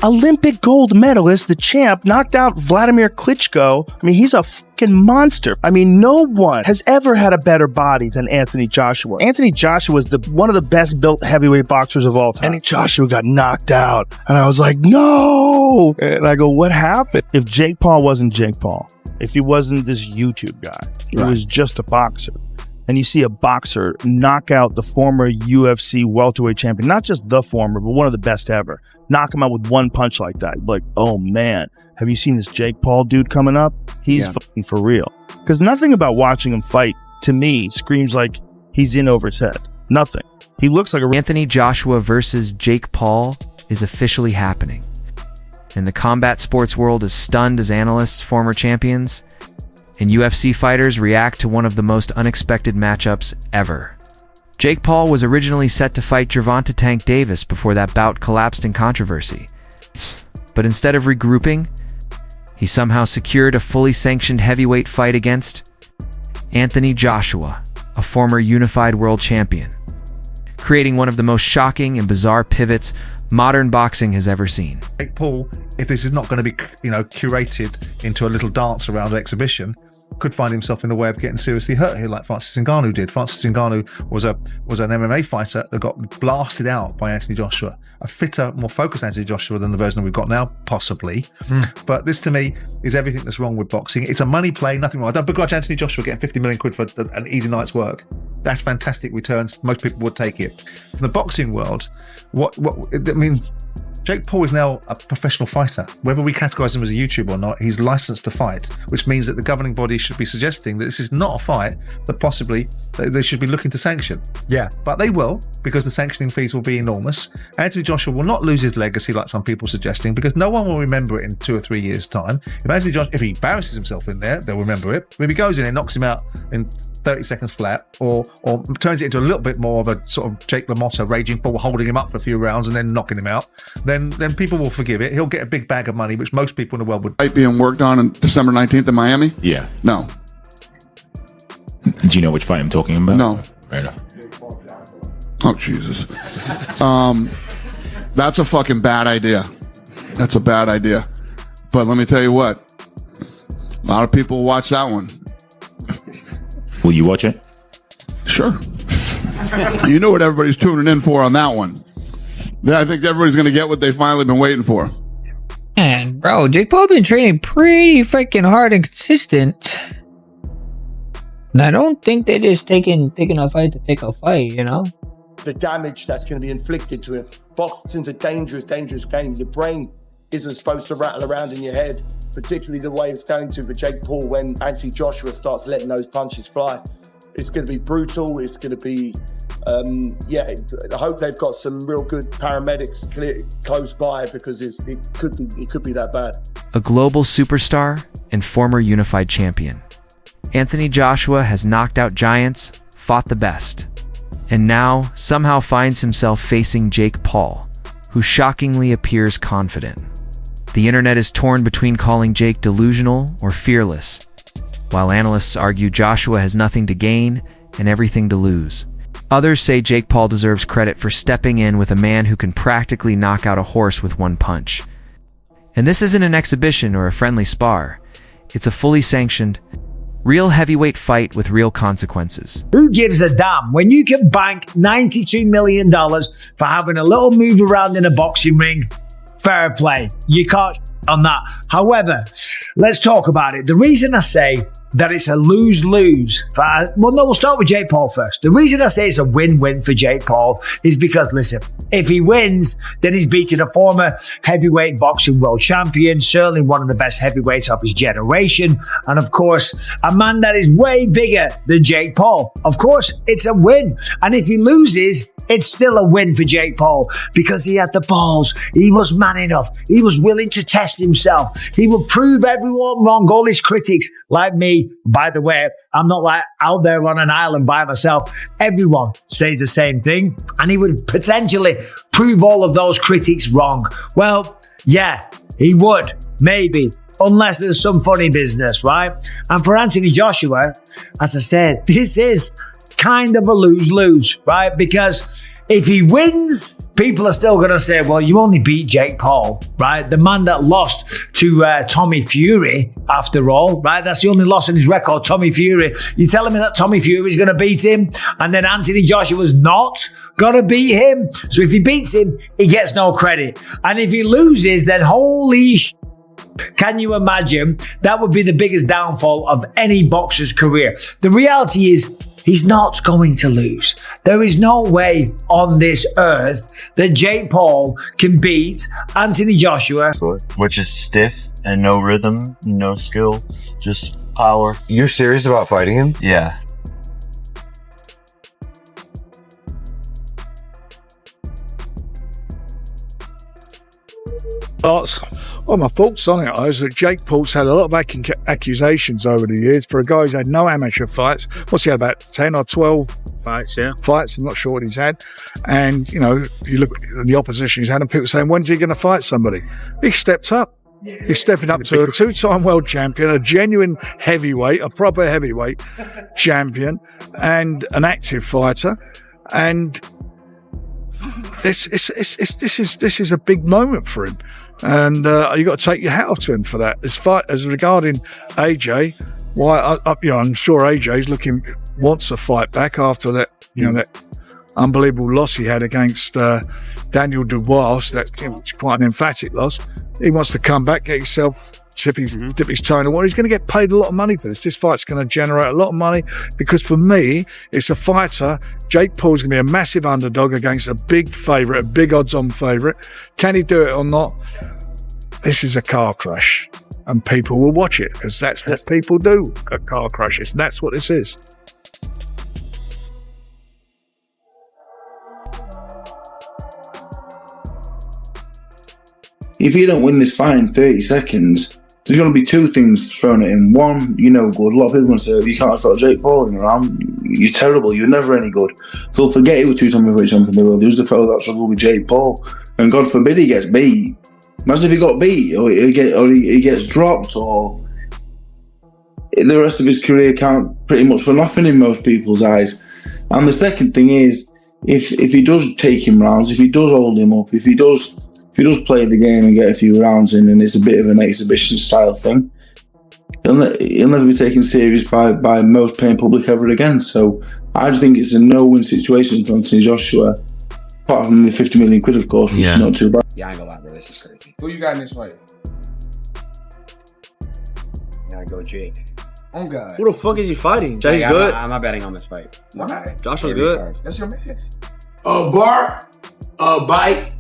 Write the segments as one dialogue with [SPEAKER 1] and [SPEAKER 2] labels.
[SPEAKER 1] Olympic gold medalist, the champ, knocked out Vladimir Klitschko. I mean, he's a fucking monster. I mean, no one has ever had a better body than Anthony Joshua. Anthony Joshua was one of the best built heavyweight boxers of all time. Anthony Joshua got knocked out. And I was like, no! And I go, what happened? If Jake Paul wasn't Jake Paul, if he wasn't this YouTube guy, he was just a boxer. And you see a boxer knock out the former UFC welterweight champion, not just the former, but one of the best ever. Knock him out with one punch like that. Like, oh man, have you seen this Jake Paul dude coming up? He's fucking for real. Because nothing about watching him fight, to me, screams like he's in over his head. Nothing. He looks like a...
[SPEAKER 2] Anthony Joshua versus Jake Paul is officially happening. And the combat sports world is stunned as analysts, former champions, and UFC fighters react to one of the most unexpected matchups ever. Jake Paul was originally set to fight Gervonta Tank Davis before that bout collapsed in controversy. But instead of regrouping, he somehow secured a fully sanctioned heavyweight fight against Anthony Joshua, a former unified world champion, creating one of the most shocking and bizarre pivots modern boxing has ever seen.
[SPEAKER 3] Jake Paul, if this is not going to be, curated into a little dance around exhibition, could find himself in the way of getting seriously hurt here, like Francis Ngannou did. Francis Ngannou was an MMA fighter that got blasted out by Anthony Joshua. A fitter, more focused Anthony Joshua than the version that we've got now, possibly. But this, to me, is everything that's wrong with boxing. It's a money play, nothing wrong. I don't begrudge Anthony Joshua getting 50 million quid for an easy night's work. That's fantastic returns. Most people would take it. In the boxing world, Jake Paul is now a professional fighter. Whether we categorize him as a YouTuber or not, he's licensed to fight, which means that the governing body should be suggesting that this is not a fight that possibly they should be looking to sanction.
[SPEAKER 4] Yeah.
[SPEAKER 3] But they will, because the sanctioning fees will be enormous. Anthony Joshua will not lose his legacy like some people are suggesting, because no one will remember it in 2 or 3 years' time. If he embarrasses himself in there, they'll remember it. If he goes in and knocks him out in 30 seconds flat, or turns it into a little bit more of a sort of Jake LaMotta Raging Bull, holding him up for a few rounds and then knocking him out, then people will forgive it. He'll get a big bag of money, which most people in the world would.
[SPEAKER 5] Fight being worked on December 19th in Miami?
[SPEAKER 6] Yeah.
[SPEAKER 5] No.
[SPEAKER 6] Do you know which fight I'm talking about?
[SPEAKER 5] No.
[SPEAKER 6] Fair enough.
[SPEAKER 5] Oh, Jesus. That's a fucking bad idea. That's a bad idea. But let me tell you what. A lot of people will watch that one.
[SPEAKER 6] Will you watch it?
[SPEAKER 5] Sure. You know what everybody's tuning in for on that one. Yeah, I think everybody's going to get what they've finally been waiting for.
[SPEAKER 4] And bro, Jake Paul been training pretty freaking hard and consistent. And I don't think they're just taking a fight to take a fight,
[SPEAKER 7] The damage that's going to be inflicted to him. Boxing's a dangerous, dangerous game. Your brain isn't supposed to rattle around in your head, particularly the way it's going to for Jake Paul when Anthony Joshua starts letting those punches fly. It's going to be brutal. It's going to be, I hope they've got some real good paramedics close by, because it could be that bad.
[SPEAKER 2] A global superstar and former unified champion, Anthony Joshua has knocked out giants, fought the best, and now somehow finds himself facing Jake Paul, who shockingly appears confident. The internet is torn between calling Jake delusional or fearless, while analysts argue Joshua has nothing to gain and everything to lose. Others say Jake Paul deserves credit for stepping in with a man who can practically knock out a horse with one punch. And this isn't an exhibition or a friendly spar. It's a fully sanctioned, real heavyweight fight with real consequences.
[SPEAKER 4] Who gives a damn when you can bank $92 million for having a little move around in a boxing ring? Fair play. You can't on that. However, let's talk about it. The reason I say that it's a lose-lose, we'll start with Jake Paul first. The reason I say it's a win-win for Jake Paul is because, listen, if he wins, then he's beating a former heavyweight boxing world champion, certainly one of the best heavyweights of his generation, and of course, a man that is way bigger than Jake Paul. Of course, it's a win. And if he loses, it's still a win for Jake Paul, because he had the balls. He was man enough. He was willing to test himself. He would prove everyone wrong, all his critics, like me. By the way, I'm not like out there on an island by myself. Everyone says the same thing, and he would potentially prove all of those critics wrong. Well, yeah, he would, maybe, unless there's some funny business, right? And for Anthony Joshua, as I said, this is kind of a lose-lose, right? Because If he wins, people are still going to say, well, you only beat Jake Paul, right? The man that lost to Tommy Fury, after all, right? That's the only loss in his record, Tommy Fury. You're telling me that Tommy Fury is going to beat him and then Anthony Joshua's not going to beat him? So if he beats him, he gets no credit. And if he loses, then holy can you imagine? That would be the biggest downfall of any boxer's career. The reality is, he's not going to lose. There is no way on this earth that Jake Paul can beat Anthony Joshua.
[SPEAKER 8] Which is stiff and no rhythm, no skill, just power.
[SPEAKER 9] You're serious about fighting him?
[SPEAKER 8] Yeah.
[SPEAKER 10] Thoughts? Well, my thoughts on it is that Jake Paul's had a lot of accusations over the years for a guy who's had no amateur fights. What's he had, about 10 or 12 fights? Yeah, fights. I'm not sure what he's had. And, you know, you look at the opposition he's had and people saying, when's he going to fight somebody? He stepped up. He's stepping up to a two-time world champion, a genuine heavyweight, a proper heavyweight champion, and an active fighter. And this is a big moment for him. And you got to take your hat off to him for that. As regarding AJ, I'm sure AJ's wants a fight back after that, that unbelievable loss he had against Daniel Dubois. So that's quite an emphatic loss. He wants to come back, get himself dip his toe in the water. He's going to get paid a lot of money for this. This fight's going to generate a lot of money because for me, it's a fighter. Jake Paul's going to be a massive underdog against a big favourite, a big odds-on favourite. Can he do it or not? This is a car crash and people will watch it because that's what people do at car crashes. That's what this is.
[SPEAKER 11] If you don't win this fight in 30 seconds, there's going to be two things thrown at him. One, good. A lot of people are going to say, you can't fight Jake Paul in around. You're terrible. You're never any good. So forget he was two-time heavyweight champion in the world. He was the fellow that struggled with Jake Paul. And God forbid he gets beat. Imagine if he got beat or he gets dropped or the rest of his career count pretty much for nothing in most people's eyes. And the second thing is, if he does take him rounds, if he does hold him up, if he does play the game and get a few rounds in and it's a bit of an exhibition style thing, he'll never be taken serious by most paying public ever again. So I just think it's a no-win situation for Anthony Joshua, apart from the 50 million quid, of course, which is not too bad.
[SPEAKER 12] Yeah, I ain't gonna lie, bro. This is crazy. Who you got in this fight? Yeah, I go Jake. Oh, God.
[SPEAKER 13] Who the fuck is he fighting? Jake's good.
[SPEAKER 12] I'm not betting on this fight.
[SPEAKER 13] Why? Joshua's good.
[SPEAKER 12] That's your man.
[SPEAKER 14] A bark, a bite,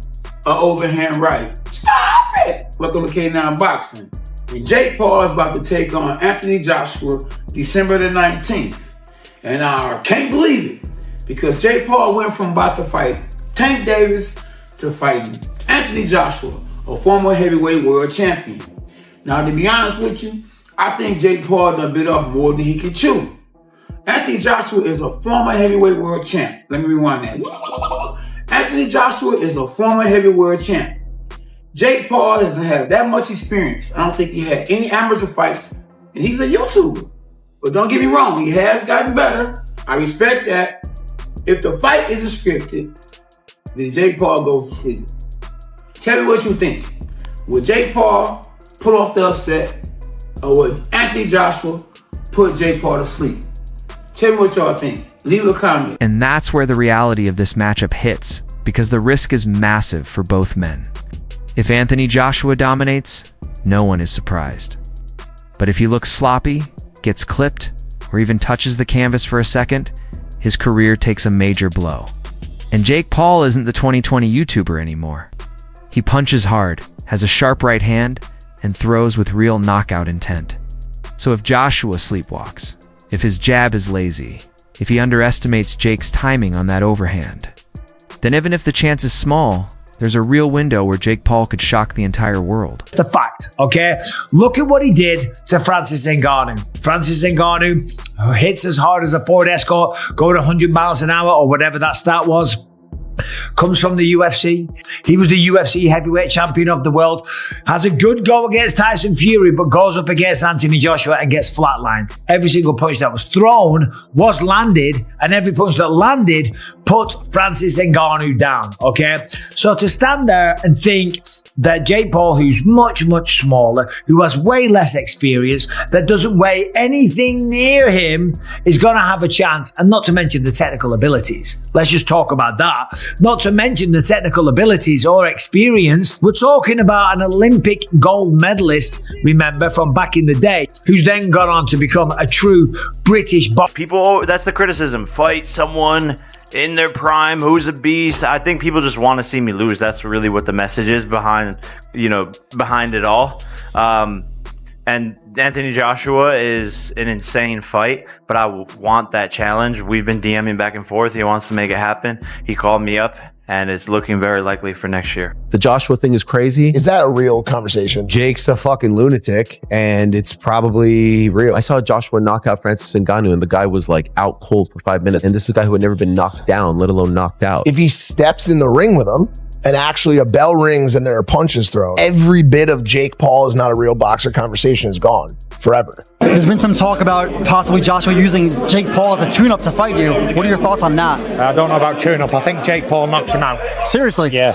[SPEAKER 14] a overhand right. Stop it! Welcome to K9 Boxing. And Jake Paul is about to take on Anthony Joshua December the 19th. And I can't believe it because Jake Paul went from about to fight Tank Davis to fighting Anthony Joshua, a former heavyweight world champion. Now, to be honest with you, I think Jake Paul done bit off more than he can chew. Anthony Joshua is a former heavyweight world champ. Let me rewind that. Anthony Joshua is a former heavyweight world champ. Jake Paul doesn't have that much experience. I don't think he had any amateur fights, and he's a YouTuber. But don't get me wrong, he has gotten better. I respect that. If the fight isn't scripted, then Jake Paul goes to sleep. Tell me what you think. Would Jake Paul pull off the upset, or would Anthony Joshua put Jake Paul to sleep? Tell me what y'all think. Leave a comment.
[SPEAKER 2] And that's where the reality of this matchup hits, because the risk is massive for both men. If Anthony Joshua dominates, no one is surprised. But if he looks sloppy, gets clipped, or even touches the canvas for a second, his career takes a major blow. And Jake Paul isn't the 2020 YouTuber anymore. He punches hard, has a sharp right hand, and throws with real knockout intent. So if Joshua sleepwalks, if his jab is lazy, if he underestimates Jake's timing on that overhand, then even if the chance is small, there's a real window where Jake Paul could shock the entire world.
[SPEAKER 4] The fact, okay? Look at what he did to Francis Ngannou. Francis Ngannou hits as hard as a Ford Escort, going 100 miles an hour or whatever that stat was. Comes from the UFC. He was the UFC heavyweight champion of the world. Has a good go against Tyson Fury, but goes up against Anthony Joshua and gets flatlined. Every single punch that was thrown was landed, and every punch that landed put Francis Ngannou down, okay? So to stand there and think that Jake Paul, who's much, much smaller, who has way less experience, that doesn't weigh anything near him, is going to have a chance, and not to mention the technical abilities. Let's just talk about that. Not to mention the technical abilities or experience. We're talking about an Olympic gold medalist, remember, from back in the day, who's then gone on to become a true British boxer.
[SPEAKER 9] People, that's the criticism. Fight someone in their prime who's a beast. I think people just want to see me lose. That's really what the message is behind it all. And Anthony Joshua is an insane fight, but I want that challenge. We've been DMing back and forth. He wants to make it happen. He called me up, and it's looking very likely for next year.
[SPEAKER 15] The Joshua thing is crazy.
[SPEAKER 16] Is that a real conversation?
[SPEAKER 15] Jake's a fucking lunatic, and it's probably real. I saw Joshua knock out Francis Ngannou, and the guy was like out cold for 5 minutes. And this is a guy who had never been knocked down, let alone knocked out.
[SPEAKER 16] If he steps in the ring with him, and actually a bell rings and there are punches thrown, every bit of Jake Paul is not a real boxer conversation is gone forever.
[SPEAKER 17] There's been some talk about possibly Joshua using Jake Paul as a tune-up to fight you. What are your thoughts on that?
[SPEAKER 18] I don't know about tune-up. I think Jake Paul knocks him out.
[SPEAKER 17] Seriously?
[SPEAKER 18] Yeah.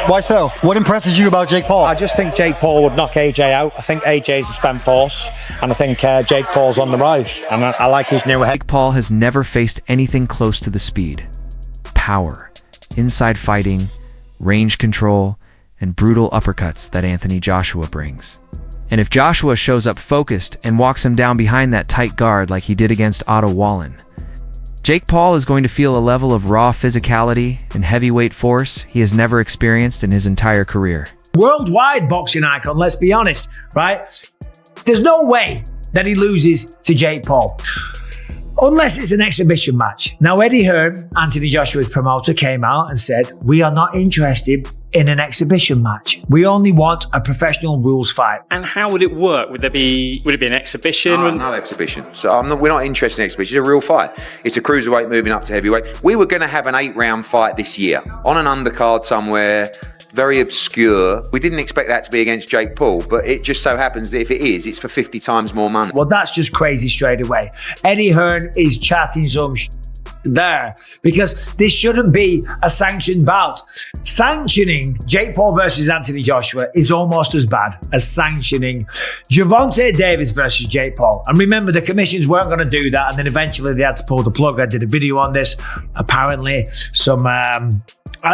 [SPEAKER 17] Why so? What impresses you about Jake Paul?
[SPEAKER 18] I just think Jake Paul would knock AJ out. I think AJ's a spent force, and I think Jake Paul's on the rise, and I like his new head.
[SPEAKER 2] Jake Paul has never faced anything close to the speed, power, inside fighting, range control, and brutal uppercuts that Anthony Joshua brings. And if Joshua shows up focused and walks him down behind that tight guard like he did against Otto Wallen, Jake Paul is going to feel a level of raw physicality and heavyweight force he has never experienced in his entire career.
[SPEAKER 4] Worldwide boxing icon, let's be honest, right? There's no way that he loses to Jake Paul, unless it's an exhibition match. Now, Eddie Hearn, Anthony Joshua's promoter, came out and said, we are not interested in an exhibition match. We only want a professional rules fight.
[SPEAKER 19] And how would it work? Would it be an exhibition?
[SPEAKER 20] No exhibition. So we're not interested in exhibition. It's a real fight. It's a cruiserweight moving up to heavyweight. We were going to have an 8-round fight this year on an undercard somewhere, very obscure. We didn't expect that to be against Jake Paul, but it just so happens that if it is, it's for 50 times more money.
[SPEAKER 4] Well, that's just crazy straight away. Eddie Hearn is chatting some there, because this shouldn't be a sanctioned bout. Sanctioning Jake Paul versus Anthony Joshua is almost as bad as sanctioning Gervonta Davis versus Jake Paul. And remember, the commissions weren't going to do that, and then eventually they had to pull the plug. I did a video on this. Apparently, some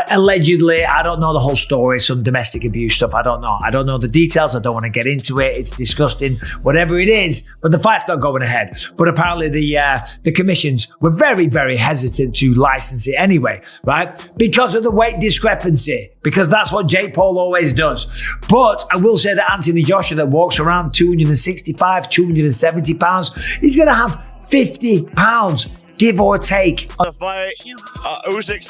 [SPEAKER 4] allegedly, I don't know the whole story, some domestic abuse stuff. I don't know the details. I don't want to get into it. It's disgusting, whatever it is, but the fight's not going ahead. But apparently the commissions were very, very hesitant to license it anyway, right? Because of the weight discrepancy, because that's what Jake Paul always does. But I will say that Anthony Joshua, that walks around 265, 270 pounds, he's going to have 50 pounds give or take.
[SPEAKER 21] The fight, Usyk's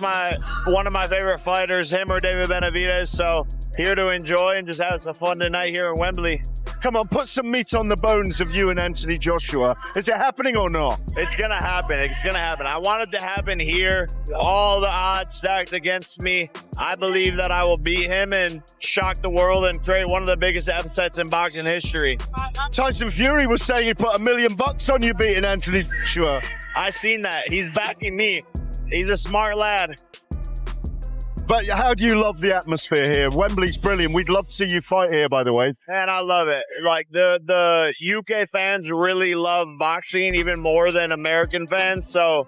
[SPEAKER 21] one of my favorite fighters, him or David Benavidez, so here to enjoy and just have some fun tonight here in Wembley.
[SPEAKER 22] Come on, put some meat on the bones of you and Anthony Joshua. Is it happening or not?
[SPEAKER 21] It's gonna happen. It's gonna happen. I want it to happen here. All the odds stacked against me. I believe that I will beat him and shock the world and create one of the biggest upsets in boxing history.
[SPEAKER 22] Tyson Fury was saying he put $1 million on you beating Anthony Joshua.
[SPEAKER 21] I seen that. He's backing me. He's a smart lad.
[SPEAKER 22] But how do you love the atmosphere here? Wembley's brilliant. We'd love to see you fight here, by the way.
[SPEAKER 21] And I love it. Like the UK fans really love boxing even more than American fans. So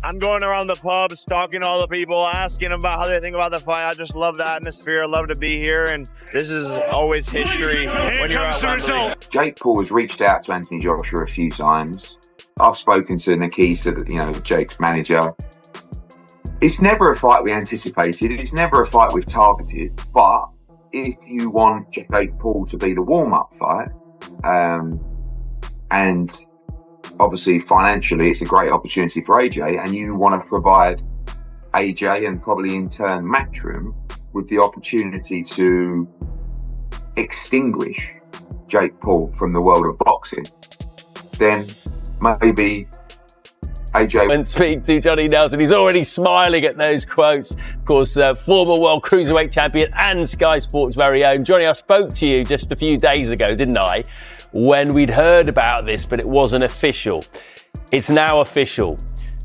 [SPEAKER 21] I'm going around the pubs, talking to all the people, asking them about how they think about the fight. I just love the atmosphere. I love to be here. And this is always history when you're at Wembley.
[SPEAKER 20] Jake Paul has reached out to Anthony Joshua a few times. I've spoken to Nikisa, Jake's manager. It's never a fight we anticipated. It's never a fight we've targeted. But if you want Jake Paul to be the warm-up fight, and obviously financially it's a great opportunity for AJ, and you want to provide AJ and probably in turn Matchroom with the opportunity to extinguish Jake Paul from the world of boxing, then maybe AJ
[SPEAKER 23] and speak to Johnny Nelson. He's already smiling at those quotes. Of course, former world cruiserweight champion and Sky Sports' very own. Johnny, I spoke to you just a few days ago, didn't I? When we'd heard about this, but it wasn't official. It's now official.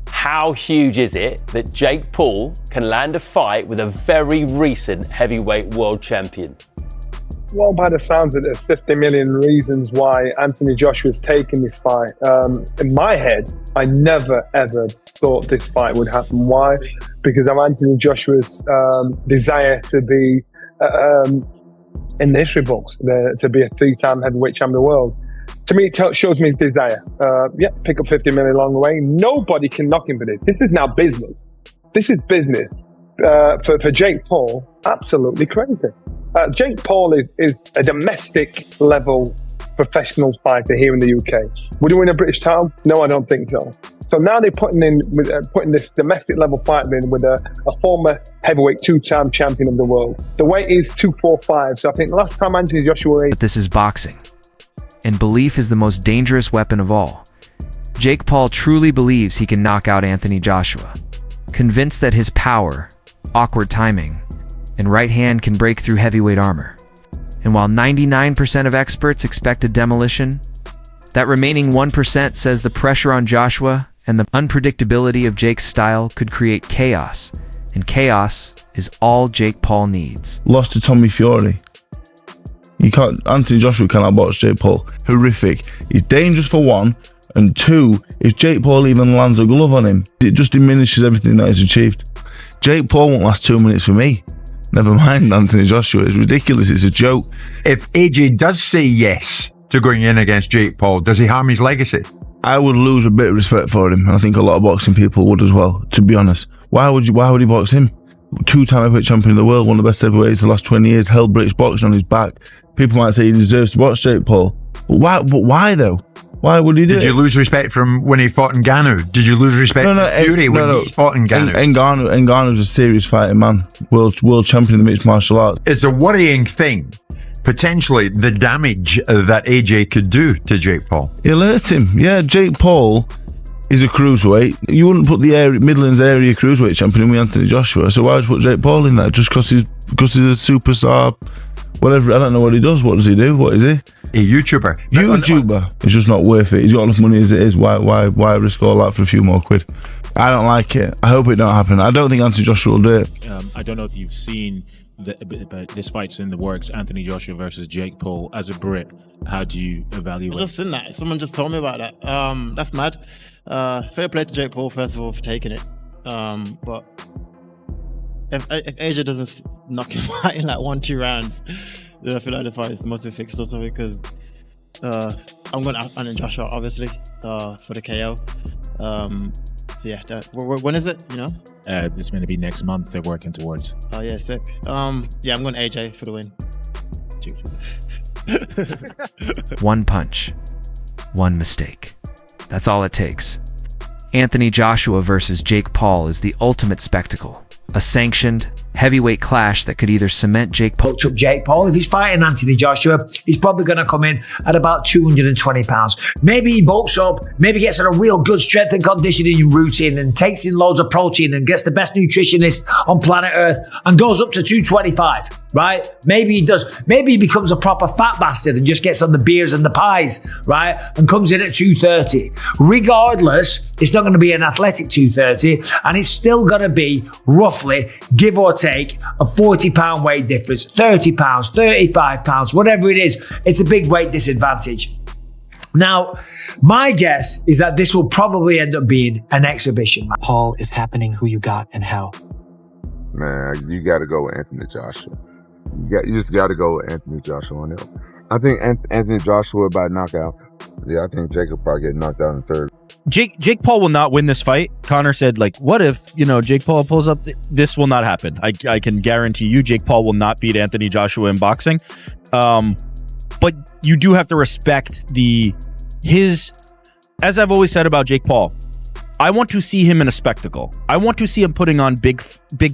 [SPEAKER 23] How huge is it that Jake Paul can land a fight with a very recent heavyweight world champion?
[SPEAKER 1] Well, by the sounds of it, there's 50 million reasons why Anthony Joshua's taking this fight. In my head, I never ever thought this fight would happen. Why? Because of Anthony Joshua's desire to be in the history books, to be a 3-time heavyweight champion of the world. To me, it shows me his desire. Pick up 50 million along the way. Nobody can knock him for this. This is now business. This is business. For Jake Paul, absolutely crazy. Jake Paul is a domestic level professional fighter here in the UK. Would he win a British title? No, I don't think so. So now they're putting this domestic level fight in with a former heavyweight 2-time champion of the world. The weight is 245. So I think last time Anthony Joshua...
[SPEAKER 2] But this is boxing. And belief is the most dangerous weapon of all. Jake Paul truly believes he can knock out Anthony Joshua. Convinced that his power, awkward timing, and right hand can break through heavyweight armor. And while 99% of experts expect a demolition, that remaining 1% says the pressure on Joshua and the unpredictability of Jake's style could create chaos. And chaos is all Jake Paul needs.
[SPEAKER 3] Lost to Tommy Fury. Anthony Joshua cannot box Jake Paul. Horrific. He's dangerous for one, and two, if Jake Paul even lands a glove on him, it just diminishes everything that he's achieved. Jake Paul won't last 2 minutes for me. Never mind Anthony Joshua. It's ridiculous. It's a joke.
[SPEAKER 6] If AJ does say yes to going in against Jake Paul, does he harm his legacy?
[SPEAKER 3] I would lose a bit of respect for him, and I think a lot of boxing people would as well, to be honest. Why would he box him? 2-time heavyweight champion of the world, one of the best heavyweights the last 20 years, held British boxing on his back. People might say he deserves to box Jake Paul. But why though? Why would he do it?
[SPEAKER 6] Did you lose respect from when he fought Ngannou? Did you lose respect from Fury when he fought Ngannou?
[SPEAKER 3] Ngannou's a serious fighting man. World champion of the mixed martial arts.
[SPEAKER 6] It's a worrying thing, potentially, the damage that AJ could do to Jake Paul.
[SPEAKER 3] He'll hurt him. Yeah, Jake Paul is a cruiserweight. You wouldn't put the Midlands area cruiserweight champion with Anthony Joshua, so why would you put Jake Paul in there? Just because he's a superstar, whatever. I don't know what he does. What does he do? What is he?
[SPEAKER 6] A YouTuber.
[SPEAKER 3] It's just not worth it. He's got enough money as it is. Why risk all that for a few more quid? I don't like it. I hope it don't happen. I don't think Anthony Joshua will do it.
[SPEAKER 24] I don't know if you've seen this fight's in the works, Anthony Joshua versus Jake Paul. As a Brit, how do you evaluate?
[SPEAKER 25] I've just seen that. Someone just told me about that. That's mad. Fair play to Jake Paul, first of all, for taking it. But if AJ doesn't knock him out in like 1-2 rounds, then I feel like the fight must be fixed or something, because I'm going to Anthony Joshua, obviously, for the KO. So yeah, when is it, you know?
[SPEAKER 24] It's going to be next month they're working towards.
[SPEAKER 25] Oh yeah, sick. Yeah, I'm going AJ for the win.
[SPEAKER 2] One punch, one mistake. That's all it takes. Anthony Joshua versus Jake Paul is the ultimate spectacle. A sanctioned, heavyweight clash that could either cement Jake Paul.
[SPEAKER 4] Up Jake Paul. If he's fighting Anthony Joshua, he's probably going to come in at about 220 pounds. Maybe he bulks up, maybe gets on a real good strength and conditioning routine and takes in loads of protein and gets the best nutritionist on planet Earth and goes up to 225, right? Maybe he does. Maybe he becomes a proper fat bastard and just gets on the beers and the pies, right? And comes in at 230. Regardless, it's not going to be an athletic 230, and it's still going to be roughly, give or take, a 40-pound weight difference, 30 pounds, 35 pounds, whatever it is. It's a big weight disadvantage. Now, my guess is that this will probably end up being an exhibition match.
[SPEAKER 26] Paul is happening, who you got and how?
[SPEAKER 27] Man, you got to go with Anthony Joshua. You just got to go with Anthony Joshua on it. I think Anthony Joshua by knockout. Yeah, I think Jake will probably get knocked out in the third.
[SPEAKER 28] Jake Paul will not win this fight. Connor said, like, what if, Jake Paul pulls up? This will not happen. I can guarantee you Jake Paul will not beat Anthony Joshua in boxing. But you do have to respect as I've always said about Jake Paul, I want to see him in a spectacle. I want to see him putting on big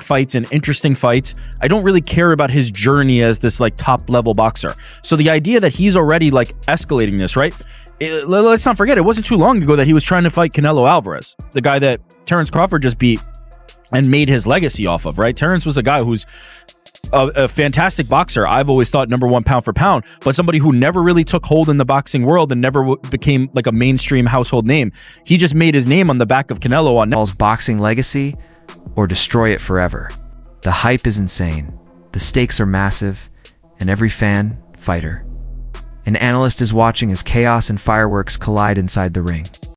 [SPEAKER 28] fights and interesting fights. I don't really care about his journey as this like top level boxer. So the idea that he's already like escalating this, right? Let's not forget, it wasn't too long ago that he was trying to fight Canelo Alvarez, the guy that Terrence Crawford just beat and made his legacy off of, right? Terrence was a guy who's a fantastic boxer. I've always thought number one pound for pound, but somebody who never really took hold in the boxing world and never became like a mainstream household name. He just made his name on the back of Canelo on
[SPEAKER 2] Paul's boxing legacy or destroy it forever. The hype is insane. The stakes are massive, and every fan, fighter, an analyst is watching as chaos and fireworks collide inside the ring.